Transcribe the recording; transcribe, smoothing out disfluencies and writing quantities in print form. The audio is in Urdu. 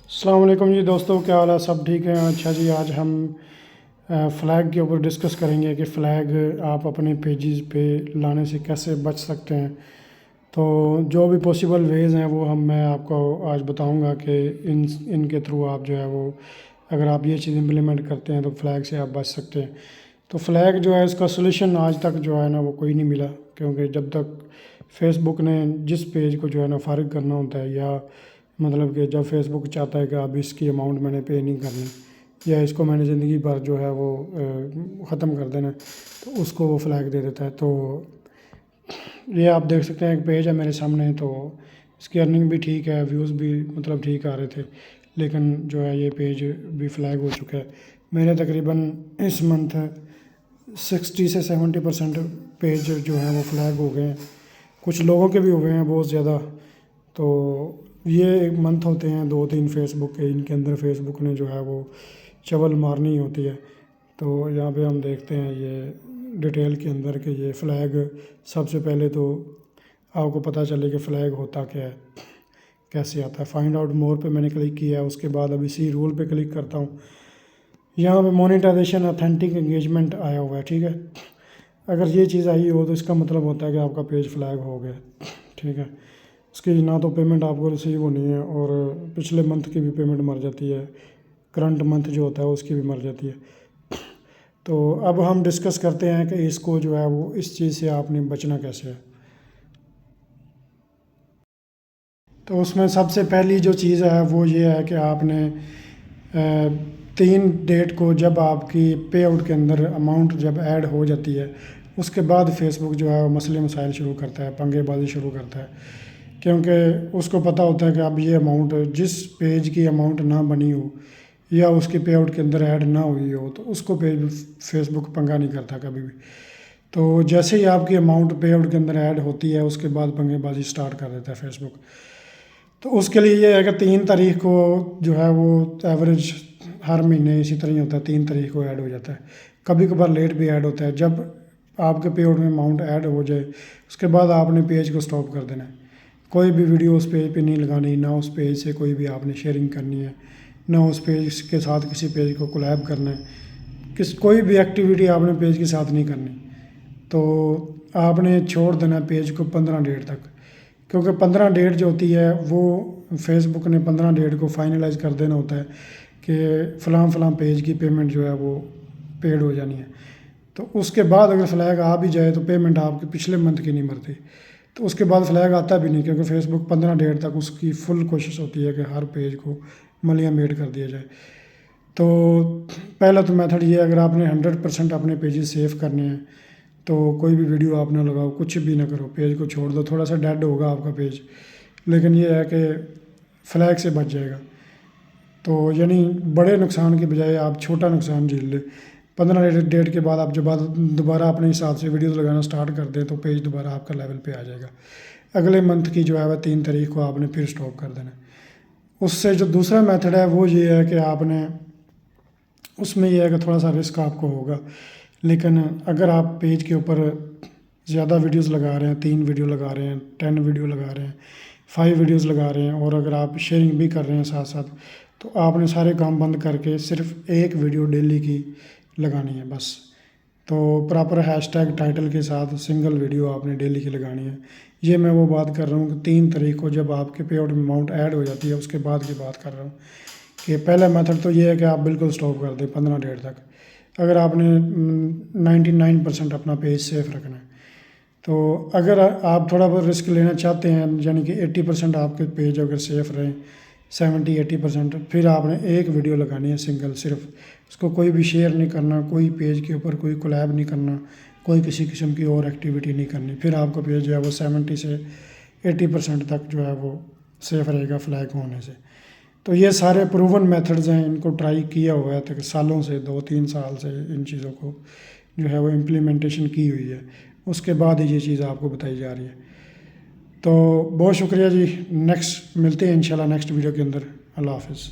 السلام علیکم جی دوستوں، کیا حال ہے؟ سب ٹھیک ہیں؟ اچھا جی، آج ہم فلیگ کے اوپر ڈسکس کریں گے کہ فلیگ آپ اپنے پیجز پہ لانے سے کیسے بچ سکتے ہیں۔ تو جو بھی پاسبل ویز ہیں وہ میں آپ کو آج بتاؤں گا کہ ان کے تھرو آپ جو ہے وہ اگر آپ یہ چیز امپلیمنٹ کرتے ہیں تو فلیگ سے آپ بچ سکتے ہیں۔ تو فلیگ جو ہے اس کا سولوشن آج تک جو ہے نا وہ کوئی نہیں ملا، کیونکہ جب تک فیس بک نے جس پیج کو جو ہے نا فارغ کرنا ہوتا ہے، یا مطلب کہ جب فیس بک چاہتا ہے کہ اب اس کی اماؤنٹ میں نے پے نہیں کرنی، یا اس کو میں نے زندگی بھر جو ہے وہ ختم کر دینا، تو اس کو وہ فلیگ دے دیتا ہے۔ تو یہ آپ دیکھ سکتے ہیں، ایک پیج ہے میرے سامنے، تو اس کی ارننگ بھی ٹھیک ہے، ویوز بھی مطلب ٹھیک آ رہے تھے، لیکن جو ہے یہ پیج بھی فلیگ ہو چکا ہے۔ میرے تقریباً اس منتھ 60 سے 70% پیج جو ہیں وہ فلیگ ہو گئے ہیں، کچھ لوگوں کے بھی ہو گئے ہیں بہت زیادہ۔ تو یہ ایک منتھ ہوتے ہیں 2-3 فیس بک کے، ان کے اندر فیس بک نے جو ہے وہ چول مارنی ہوتی ہے۔ تو یہاں پہ ہم دیکھتے ہیں یہ ڈیٹیل کے اندر کہ یہ فلیگ سب سے پہلے تو آپ کو پتہ چلے کہ فلیگ ہوتا کیا ہے، کیسے آتا ہے۔ فائنڈ آؤٹ مور پہ میں نے کلک کیا ہے، اس کے بعد اب اسی رول پہ کلک کرتا ہوں۔ یہاں پہ مونیٹائزیشن اتھینٹک انگیجمنٹ آیا ہوا ہے، ٹھیک ہے۔ اگر یہ چیز آئی ہو تو اس کا مطلب ہوتا ہے کہ آپ کا پیج فلیگ ہو گیا، ٹھیک ہے۔ اس کی نہ تو پیمنٹ آپ کو ریسیو ہونی ہے، اور پچھلے منتھ کی بھی پیمنٹ مر جاتی ہے، کرنٹ منتھ جو ہوتا ہے اس کی بھی مر جاتی ہے۔ تو اب ہم ڈسکس کرتے ہیں کہ اس کو جو ہے وہ اس چیز سے آپ نے بچنا کیسے ہے۔ تو اس میں سب سے پہلی جو چیز ہے وہ یہ ہے کہ آپ نے 3 ڈیٹ کو جب آپ کی پے آؤٹ کے اندر اماؤنٹ جب ایڈ ہو جاتی ہے، اس کے بعد فیس بک جو ہے وہ مسئلے مسائل شروع کرتا ہے، پنگے بازی شروع کرتا ہے، کیونکہ اس کو پتہ ہوتا ہے کہ اب یہ اماؤنٹ جس پیج کی اماؤنٹ نہ بنی ہو یا اس کی پے آؤٹ کے اندر ایڈ نہ ہوئی ہو، تو اس کو پیج فیس بک پنگا نہیں کرتا کبھی بھی۔ تو جیسے ہی آپ کی اماؤنٹ پے آؤٹ کے اندر ایڈ ہوتی ہے، اس کے بعد پنگے بازی سٹارٹ کر دیتا ہے فیس بک۔ تو اس کے لیے یہ ہے کہ 3 تاریخ کو جو ہے وہ ایوریج ہر مہینے اسی طرح ہی ہوتا ہے، 3 تاریخ کو ایڈ ہو جاتا ہے، کبھی کبھار لیٹ بھی ایڈ ہوتا ہے۔ جب آپ کے پے آؤٹ میں اماؤنٹ ایڈ ہو جائے، اس کے بعد آپ نے پیج کو سٹاپ کر دینا ہے، کوئی بھی ویڈیو اس پیج پہ نہیں لگانی، نہ اس پیج سے کوئی بھی آپ نے شیئرنگ کرنی ہے، نہ اس پیج کے ساتھ کسی پیج کو کولیب کرنا ہے، کوئی بھی ایکٹیویٹی آپ نے پیج کے ساتھ نہیں کرنی۔ تو آپ نے چھوڑ دینا پیج کو 15 ڈیٹ تک، کیونکہ 15 ڈیٹ جو ہوتی ہے وہ فیس بک نے 15 ڈیٹ کو فائنلائز کر دینا ہوتا ہے کہ فلاں فلاں پیج کی پیمنٹ جو ہے وہ پیڈ ہو جانی ہے۔ تو اس کے بعد اگر فلیگ آ بھی جائے تو پیمنٹ آپ کی پچھلے منتھ کی نہیں مرتی، تو اس کے بعد فلیگ آتا بھی نہیں، کیونکہ فیس بک 15 ڈیٹ تک اس کی فل کوشش ہوتی ہے کہ ہر پیج کو ملیا میٹ کر دیا جائے۔ تو پہلا تو میتھڈ یہ ہے، اگر آپ نے 100% اپنے پیجز سیو کرنے ہیں تو کوئی بھی ویڈیو آپ نہ لگاؤ، کچھ بھی نہ کرو، پیج کو چھوڑ دو، تھوڑا سا ڈیڈ ہوگا آپ کا پیج، لیکن یہ ہے کہ فلیگ سے بچ جائے گا۔ تو یعنی بڑے نقصان کے بجائے آپ چھوٹا نقصان جھیل لیں۔ 15 ڈیٹ کے بعد آپ جب دوبارہ اپنے حساب سے ویڈیوز لگانا سٹارٹ کر دیں تو پیج دوبارہ آپ کا لیول پہ آ جائے گا۔ اگلے منتھ کی جو ہے وہ 3 تاریخ کو آپ نے پھر سٹاپ کر دینا۔ اس سے جو دوسرا میتھڈ ہے وہ یہ ہے کہ آپ نے اس میں یہ ہے کہ تھوڑا سا رسک آپ کو ہوگا، لیکن اگر آپ پیج کے اوپر زیادہ ویڈیوز لگا رہے ہیں، 3 ویڈیو لگا رہے ہیں، 10 ویڈیو لگا رہے ہیں، 5 ویڈیوز لگا رہے ہیں، اور اگر آپ شیئرنگ بھی کر رہے ہیں ساتھ ساتھ، تو آپ نے سارے کام بند کر کے صرف 1 ویڈیو ڈیلی کی لگانی ہے بس۔ تو پراپر ہیش ٹیگ ٹائٹل کے ساتھ سنگل ویڈیو آپ نے ڈیلی کی لگانی ہے۔ یہ میں وہ بات کر رہا ہوں کہ 3 تاریخ کو جب آپ کے پے آؤٹ میں اماؤنٹ ایڈ ہو جاتی ہے، اس کے بعد کی بات کر رہا ہوں کہ پہلا میتھڈ تو یہ ہے کہ آپ بالکل سٹاپ کر دیں 15 ڈیٹ تک، اگر آپ نے 99% اپنا پیج سیف رکھنا ہے۔ تو اگر آپ تھوڑا بہت رسک لینا چاہتے ہیں، یعنی کہ 80% آپ کے پیج اگر سیف رہیں، 70-80%، پھر آپ نے 1 ویڈیو لگانی ہے سنگل، صرف اس کو کوئی بھی شیئر نہیں کرنا، کوئی پیج کے اوپر کوئی کولیب نہیں کرنا، کوئی کسی قسم کی اور ایکٹیویٹی نہیں کرنی، پھر آپ کا پیج جو ہے وہ 70 سے 80% تک جو ہے وہ سیف رہے گا فلیگ ہونے سے۔ تو یہ سارے پروون میتھڈز ہیں، ان کو ٹرائی کیا ہوا ہے تک سالوں سے، 2-3 سال سے ان چیزوں کو جو ہے وہ امپلیمنٹیشن کی ہوئی ہے، اس کے بعد ہی یہ چیز آپ کو بتائی جا رہی ہے۔ تو بہت شکریہ جی، نیکسٹ ملتے ہیں انشاءاللہ نیکسٹ ویڈیو کے اندر۔ اللہ حافظ۔